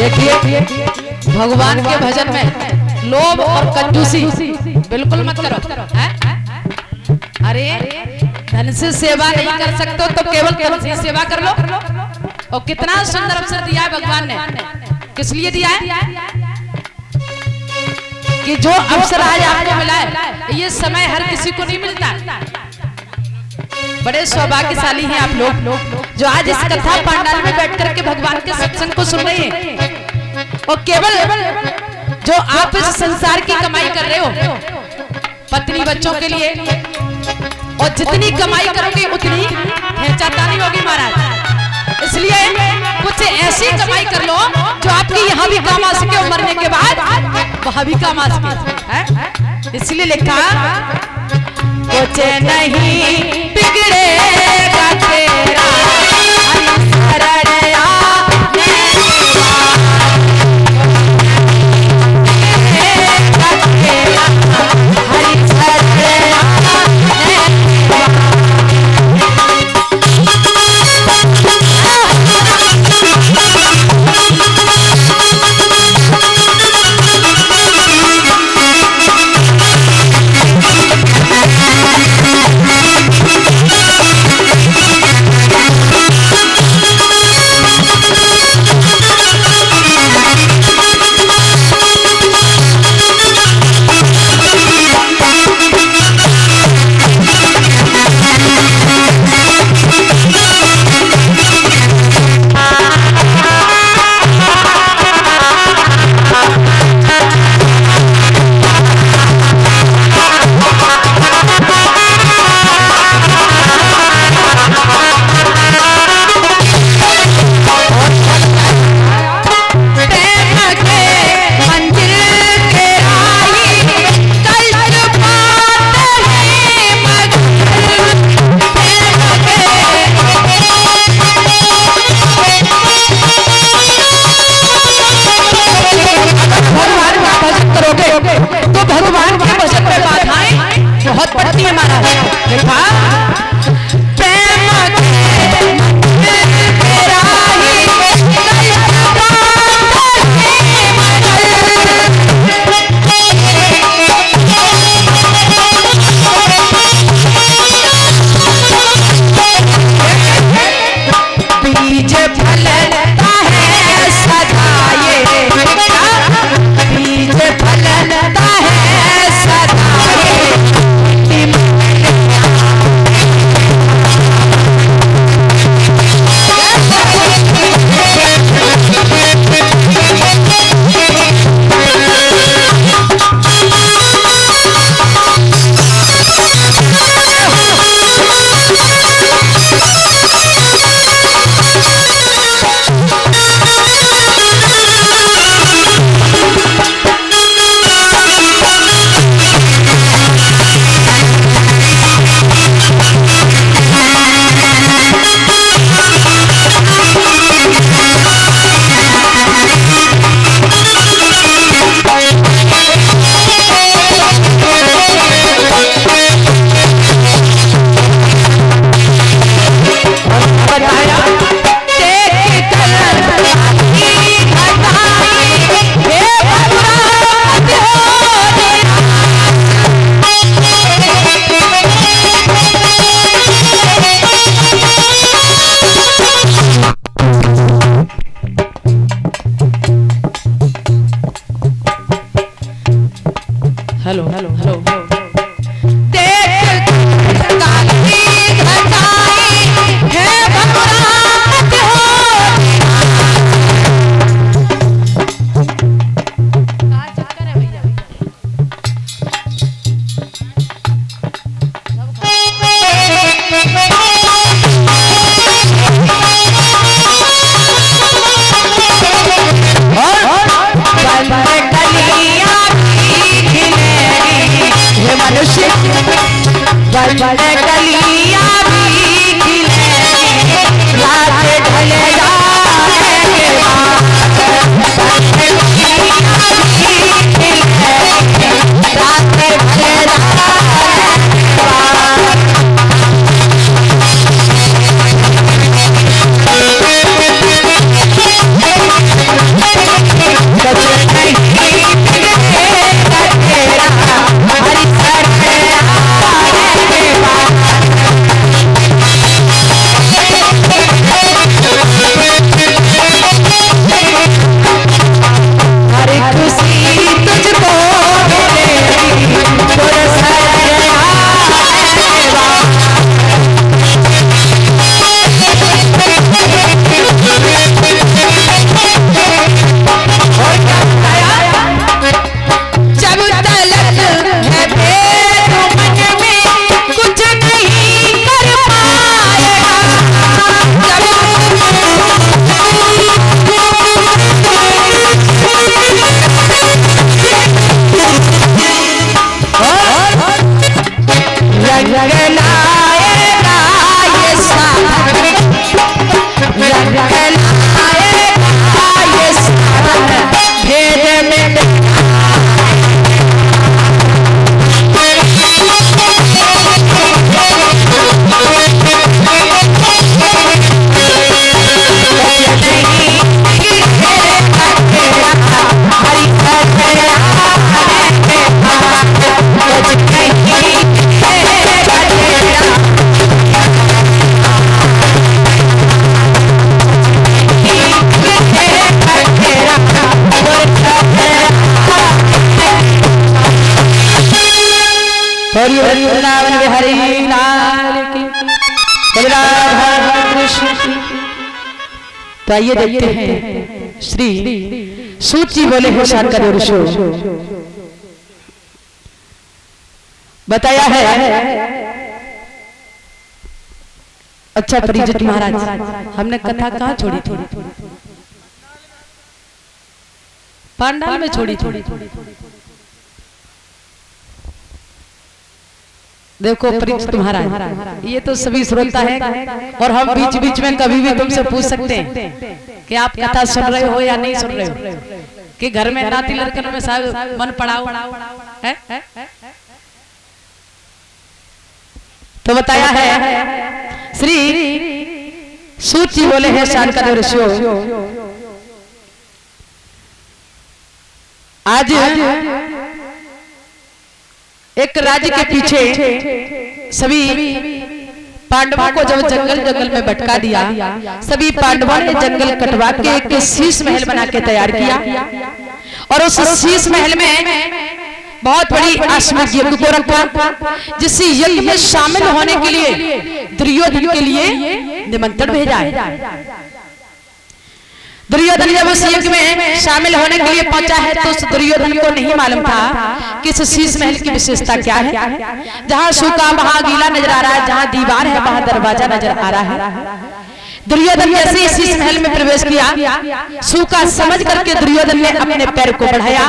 देखिए भगवान के भजन में लोभ और कंजूसी बिल्कुल मत करो। अरे धन से सेवा नहीं कर सकते हो तो केवल धन से सेवा कर लो। और कितना सुंदर अवसर दिया है भगवान ने, किस लिए दिया है कि जो अवसर आज आपको मिला है ये समय हर किसी को नहीं मिलता। बड़े सौभाग्यशाली हैं आप लोग जो आज इस कथा पंडाल में बैठ करके भगवान के सत्संग को सुन रहे हैं। और केवल जो आप इस संसार की कमाई कर रहे हो पत्नी बच्चों के लिए, और जितनी कमाई करोगे उतनी नहीं होगी महाराज। इसलिए कुछ ऐसी कमाई कर लो जो आपकी यहाँ भी काम आ सके और मरने के बाद वहां भी काम आ सके। इसलिए लिखा कुछ नहीं बिगड़ेगा तेरा बहुत पड़ती है महाराज। हेलो हेलो हेलो तो आइए देखते हैं श्री सूत जी बोले हैं शानदार ऋषि बताया है। अच्छा परिचित महाराज, हमने कथा कहाँ छोड़ी थी? पंडाल में छोड़ी थी। देखो परिचित महाराज, ये तो सभी श्रोता है और हम बीच बीच में कभी भी तुमसे पूछ सकते हैं कि आप कथा सुन रहे हो या नहीं सुन रहे हो, कि घर में नाती लड़कन में सब मन पड़ाओ है? तो बताया है श्री सूत जी बोले हैं शानदार ऋषि, आज एक राज्य के पीछे सभी पांडवों को जब जंगल जंगल में भटका दिया, सभी पांडवों ने जंगल कटवा के एक शीश महल बना के तैयार किया और उस शीश महल में बहुत बड़ी अश्वमेध यज्ञ को रखा, जिस यज्ञ में शामिल होने के लिए दुर्योधन के लिए निमंत्रण भेजा है। दुर्योधन जब उस यज्ञ में शामिल होने के लिए पहुंचा है तो उस दुर्योधन को नहीं मालूम था कि इस शीश महल की विशेषता क्या है। जहां सूखा वहां गीला नजर आ रहा है, जहां दीवार है वहां दरवाजा नजर आ रहा है। दुर्योधन जैसे ही शीश महल में प्रवेश किया, सूखा समझ करके दुर्योधन ने अपने पैर को बढ़ाया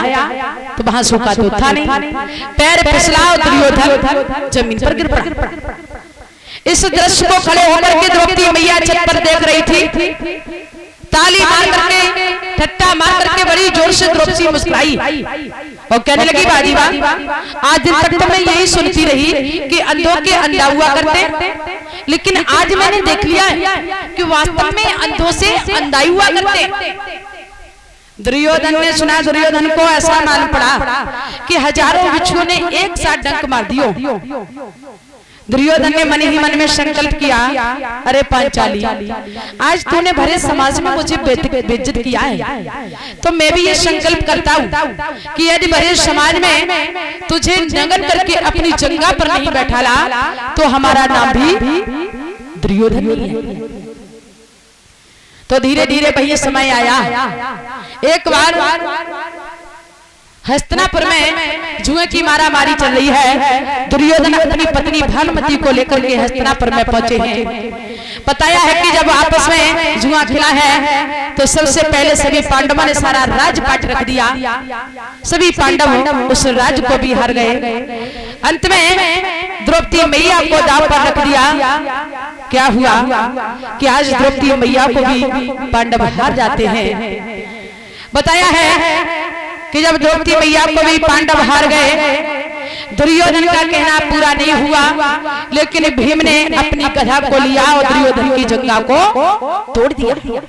तो वहां सूखा तो था नहीं, पैर फिसला और दुर्योधन जमीन पर गिर पड़ा। इस दृश्य को खड़े होकर के द्रौपदी मैया छत पर देख रही थी, ताली मार करके ठट्टा मार करके बड़ी जोर से द्रौपदी मुस्कुराई और कहने लगी बाजी आज दिन तक तो मैं यही सुनती रही कि अंधों के अंधा हुआ करते, लेकिन आज मैंने देख लिया कि वास्तव में अंधों से अंधाई हुआ करते। दुर्योधन ने सुना, दुर्योधन को ऐसा मालूम पड़ा कि हजारों बिच्छुओं ने एक साथ डंक मार दियो। दुर्योधन ने मन ही मन में संकल्प किया, अरे पांचाली आज तूने भरे समाज में मुझे बेइज्जत किया है, तो मैं भी ये संकल्प करता हूँ कि यदि भरे समाज में तुझे नंगन करके अपनी जंगा पर नहीं बैठाला तो हमारा नाम भी दुर्योधन ही है। तो धीरे धीरे भैया समय आया। एक बार हस्तिनापुर में जुए की मारामारी चल रही है। दुर्योधन अपनी पत्नी भानुमति को लेकर के हस्तिनापुर में पहुंचे हैं। बताया है कि जब आपस में जुआ खेला है तो सबसे पहले सभी पांडवों ने सारा राजपाट रख दिया, सभी पांडव उस राज को भी हार गए। अंत में द्रौपदी मैया को दांव पर रख दिया। क्या हुआ कि आज द्रौपदी मैया को भी पांडव हार जाते हैं। बताया है कि जब द्रौपदी मैया को भी पांडव हार गए, दुर्योधन का कहना पूरा नहीं हुआ, लेकिन भीम ने अपनी गधा को लिया और दुर्योधन की जंगा को तोड़ दिया।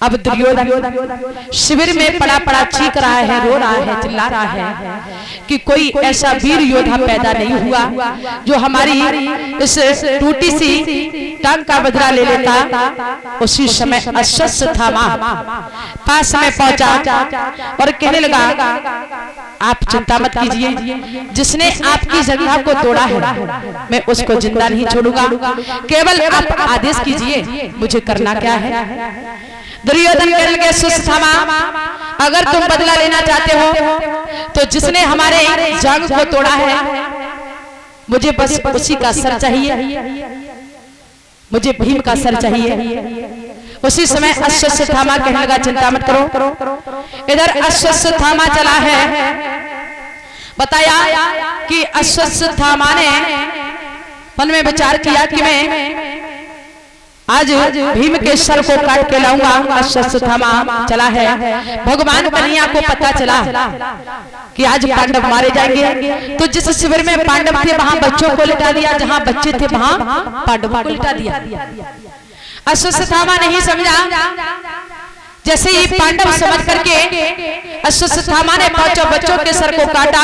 अब दुर्योधन शिविर में पड़ा पड़ा चीख रहा है, रो रहा है, चिल्ला रहा है कि कोई ऐसा वीर योद्धा पैदा नहीं हुआ जो हमारी इस टूटी सी टांग का बदला ले लेता। उसी समय अश्वत्थामा पास में पहुंचा और कहने लगा, आप चिंता मत कीजिए, जिसने आपकी जंगा को तोड़ा है मैं उसको जिंदा नहीं छोड़ूंगा, केवल आप आदेश कीजिए मुझे करना क्या है। दुर्योधन कहने लगे, अश्वत्थामा अगर तुम बदला लेना चाहते हो तो जिसने हमारे जांग को तोड़ा है मुझे बस उसी का सर चाहिए, मुझे भीम का सर चाहिए। उसी समय अश्वत्थामा कहने लगा, चिंता मत करो। इधर अश्वत्थामा चला है। बताया कि अश्वत्थामा ने मन में विचार किया कि मैं आज भीम के सर को काट के लाऊंगा। अश्वत्थामा चला है। भगवान कन्हैया को पता चला कि आज पांडव मारे जाएंगे, तो जिस शिविर में पांडव थे वहां बच्चों को लिटा दिया, जहां बच्चे थे वहां पांडवों को लिटा दिया। अश्वत्थामा नहीं समझा। जैसे ही पांडव समझ करके अश्वत्थामा ने 5 बच्चों के सर को काटा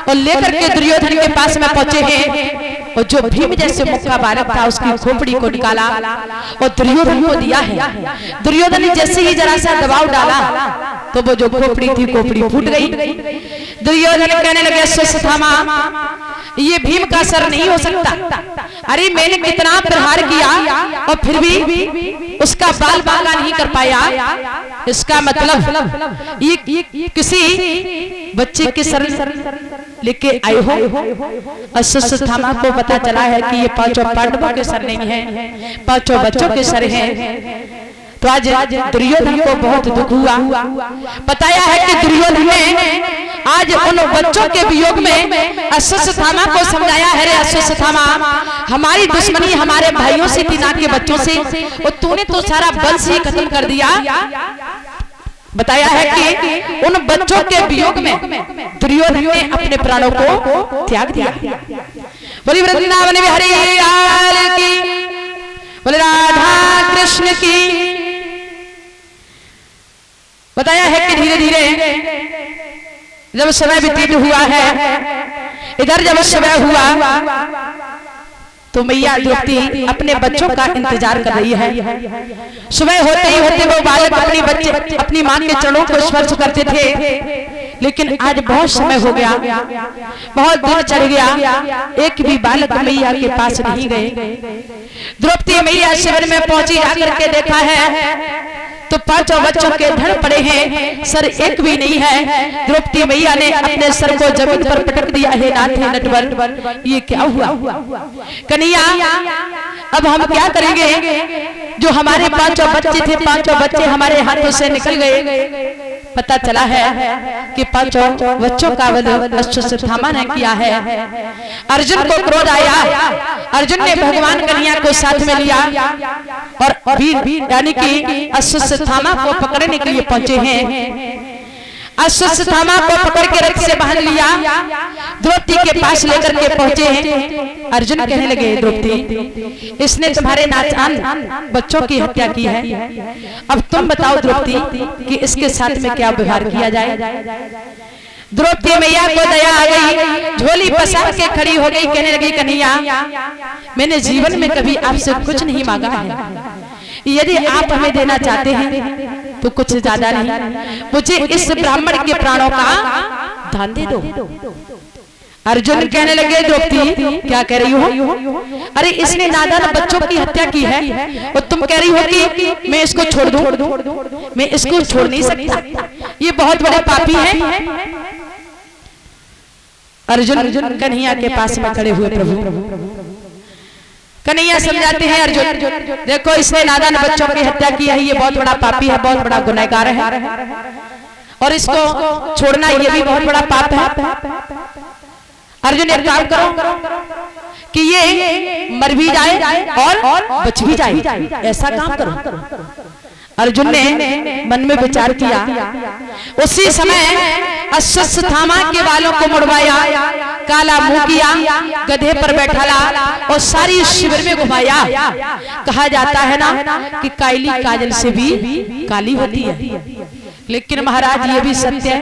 और लेकर के दुर्योधन के पास में पहुंचे हैं, और जो भीम जैसे मुक्का बालक था उसकी खोपड़ी को निकाला और दुर्योधन को दिया है। दुर्योधन ने जैसे ही जरा सा दबाव डाला तो वो जो खोपड़ी थी खोपड़ी फूट गई। दुर्योधन कहने लगे, अश्वत्थामा ये भीम का सर नहीं हो सकता। अरे मैंने कितना प्रहार किया और फिर भी उसका बाल बांका नहीं कर पाया। इसका मतलब ये किसी बच्चे के सर लेके आए हो। अश्वत्थामा को पता चला है कि ये पांचों पांडवों के सर नहीं है, पांचों बच्चों के सर हैं। तो आज दुर्योधन को बहुत दुख हुआ। बताया है कि दुर्योधन ने आज उन बच्चों के वियोग में अश्वत्थामा को समझाया है, रे अश्वत्थामा, हमारी दुश्मनी हमारे भाइयों से थी, ना के बच्चों से, और तूने तो सारा वंश ही खत्म कर दिया। बताया है कि उन बच्चों के वियोग में दुर्योधन ने अपने प्राणों को त्याग दिया। बोली वृंदावन बिहारी लाल की, बोले राधा कृष्ण की। बताया है कि धीरे धीरे जब समय व्यतीत हुआ है, इधर जब समय हुआ तो मैया द्रौपदी अपने बच्चों का इंतजार कर रही है। सुबह होते ही होते वो बालक अपनी मां के चरणों को स्पर्श करते थे, लेकिन आज बहुत समय हो गया, बहुत दिन चढ़ गया, एक भी बालक मैया के पास नहीं गए। द्रौपदी मैया शिविर में पहुंची, जाकर के देखा है तो पांचों बच्चों के धड़ पड़े हैं, सर एक भी नहीं है। द्रौपदी मैया ने अपने सर को जमीन पर पटक दिया है। नाथ नटवर, ये क्या हुआ? कन्हैया, अब हम क्या करेंगे? जो हमारे पांचों बच्चे थे, पांचों बच्चे हमारे हाथों से निकल गए। पता चला है कि पांचों बच्चों का वध अश्वत्थामा ने किया है। अर्जुन को क्रोध आया, अर्जुन ने भगवान कन्हैया को साथ में लिया और वीर यानी कि अश्वत्थामा को पकड़ने के लिए पहुंचे हैं। अश्वत्थामा को पकड़ के रथ से बांध लिया, द्रौपदी के पास लेकर के पहुंचे हैं। अर्जुन कहने लगे, द्रौपदी, इसने तुम्हारे नाचान बच्चों की हत्या की है, अब तुम बताओ द्रौपदी कि इसके साथ में क्या व्यवहार किया जाए। द्रौपदी मैया को दया आ गई, झोली पसार के खड़ी हो गई, कहने लगी, कन्हैया, मैंने जीवन में कभी आपसे कुछ नहीं मांगा है, यदि आप हमें देना चाहते हैं तो कुछ ज्यादा नहीं, मुझे इस ब्राह्मण के प्राणों का दान दे दो। अर्जुन कहने लगे, द्रौपदी क्या कह रही हो? अरे इसने नादान बच्चों की हत्या की है और तुम कह रही हो कि मैं इसको छोड़ दूं? मैं इसको छोड़ नहीं सकता, ये बहुत बड़े पापी है। अर्जुन कन्हैया के पास में खड़े हुए, प्रभु कन्हैया समझाते हैं, अर्जुन देखो, इसने नादान बच्चों की हत्या की है, ये बहुत बड़ा पापी है, बहुत बड़ा गुनहगार है, और इसको छोड़ना ये भी बहुत बड़ा पाप है। अर्जुन एक काम करो कि ये मर भी जाए और बच भी जाए, ऐसा काम करो। अर्जुन ने मन में विचार किया। उसी समय अश्वत्थामा के बालों को मुड़वाया, काला मुंह किया, गधे पर बैठाला और सारी शिविर में घुमाया। कहा जाता है ना कि काली काजल से भी काली होती है, लेकिन महाराज ये भी सत्य है,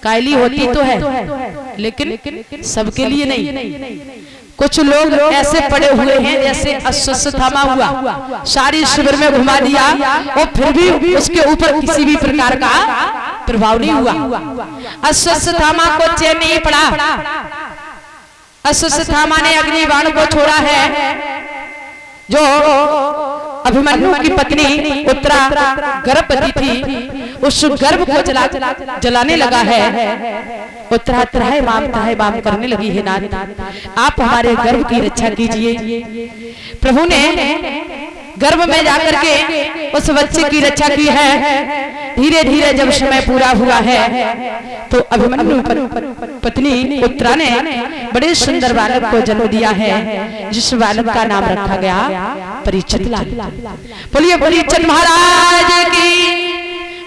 काली होती तो है लेकिन सबके लिए नहीं। कुछ लोग ऐसे पड़े हुए हैं जैसे अश्वत्थामा हुआ, सारी शिविर में घुमा दिया और फिर भी उसके ऊपर किसी भी प्रकार का प्रभाव नहीं हुआ। अश्वत्थामा को चैन नहीं पड़ा। अश्वत्थामा ने अग्निबाण को छोड़ा है। जो अभिमन्यु की पत्नी उत्तरा गर्भवती थी, उस गर्भ को जलाने लगा है। उत्तरा त्राहि माम करने लगी है, नाथ आप हमारे गर्भ की रक्षा कीजिए। प्रभु ने गर्भ में जाकर के उस बच्चे की रक्षा की है। धीरे धीरे जब समय पूरा हुआ है तो अभिमन्यु पत्नी उत्तरा ने बड़े सुंदर बालक को जन्म दिया है, जिस बालक का नाम रखा गया परीक्षित लाल। बोलिए परीक्षित महाराज की,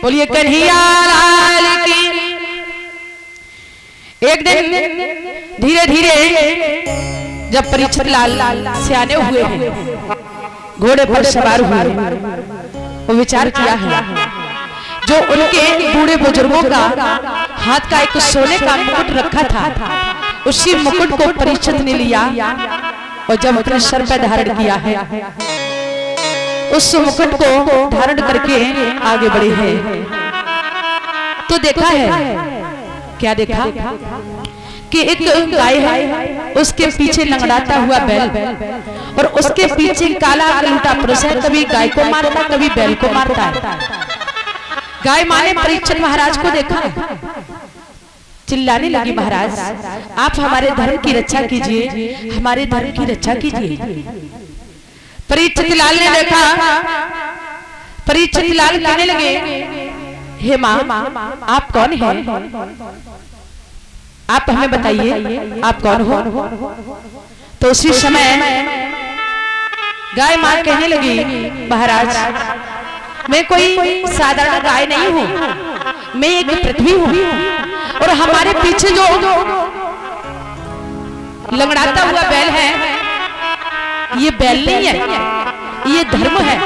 बोलिए कन्हैया लाल की। एक दिन धीरे धीरे जब परीक्षित लाल सियाने हुए हैं, घोड़े पर सवार हुए, वो विचार किया है जो उनके बूढ़े बुजुर्गों का हाथ का एक सोने का मुकुट रखा था, उसी मुकुट को परीक्षित ने लिया और जब अपने सर पर धारण किया है, उस मुकुट को धारण करके आगे बढ़े हैं। तो देखा है, क्या देखा कि एक गाय है, उसके पीछे लंगड़ाता हुआ बैल, और उसके पीछे काला कलूटा पुरुष है, कभी गाय को मारता कभी बैल को मारता है। गाय माँ ने परीक्षित महाराज को देखा, चिल्लाने लगी, महाराज आप हमारे धर्म की रक्षा कीजिए, हमारे धर्म की रक्षा कीजिए। परीक्षित लाल ने देखा, परीक्षित लाल कहने लगे, हे माँ आप कौन हैं? आप हमें बताइए आप कौन हो? तो उसी समय गाय माँ कहने लगी, महाराज मैं कोई साधारण गाय नहीं हूँ, मैं एक पृथ्वी हूँ, और हमारे पीछे जो लंगड़ाता हुआ बैल है, ये बैल नहीं है, ये धर्म है।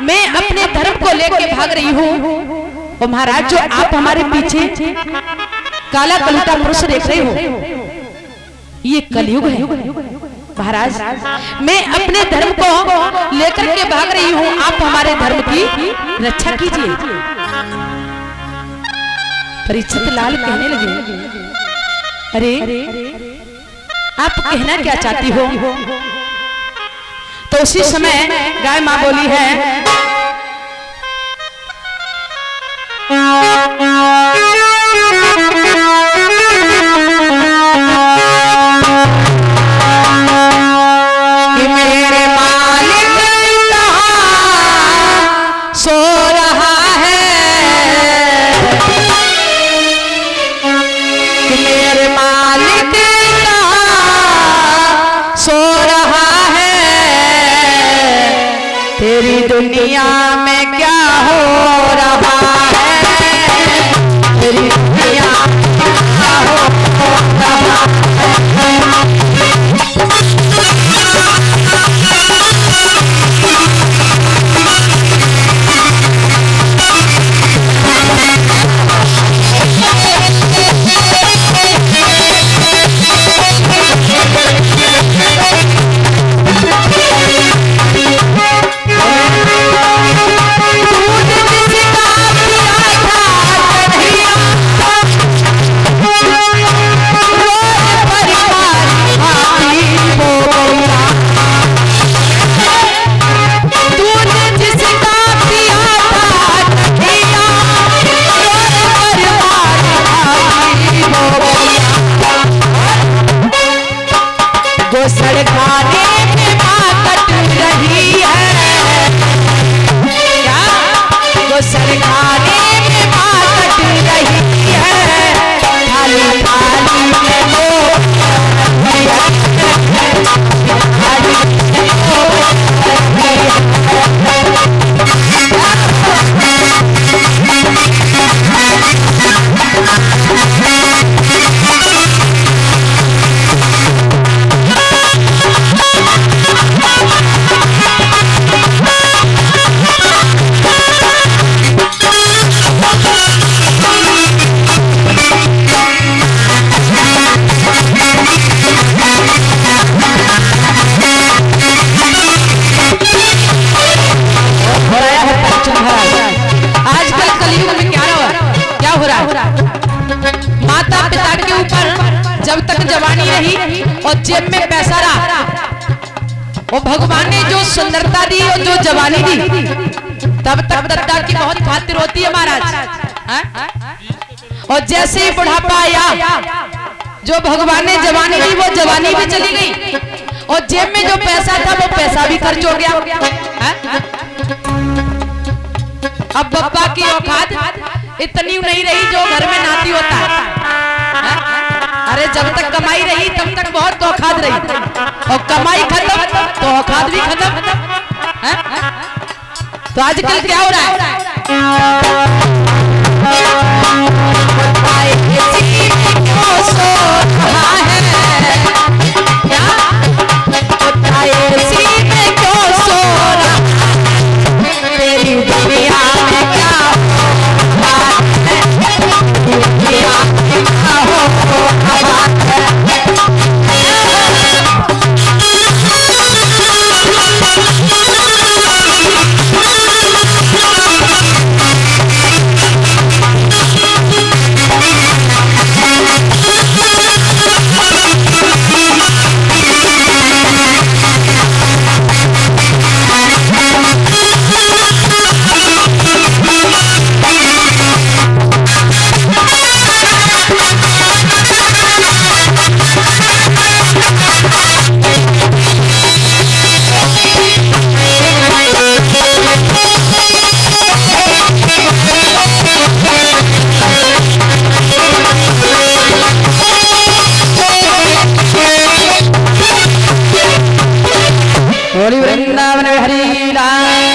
मैं अपने धर्म को लेकर भाग रही हूँ, और महाराज जो आप हमारे पीछे काला कलूटा पुरुष देख रहे हो, ये कलयुग है। महाराज मैं अपने धर्म को लेकर के भाग रही हूँ, आप हमारे धर्म की रक्षा कीजिए। परीक्षित लाल कहने लगे, अरे आप कहना क्या चाहती हो? तो उसी समय गाय माँ बोली है, कि मेरे मालिक कहाँ सो रहा है, कि मेरे मालिक कहाँ सो रहा है, तेरी दुनिया में क्या हो रहा है, तेरी दुनिया में क्या हो रहा है। जब तक जवानी रही और जेब में पैसा रहा, वो भगवान ने जो सुंदरता दी और जो जवानी दी, तब तक दद्दा की बहुत खातिर होती है महाराज। और जैसे ही बुढ़ापा आया, जो भगवान ने जवानी दी वो जवानी भी चली गई, और जेब में जो पैसा था वो पैसा भी खर्च हो गया। अब बब्बा की औकात इतनी नहीं रही जो घर में नाती होता है। अरे जब तक कमाई रही तब तक बहुत औकात रही, और कमाई खत्म तो औकात भी खत्म। तो आजकल क्या हो रहा है? बोली वृंदावन हरि लाल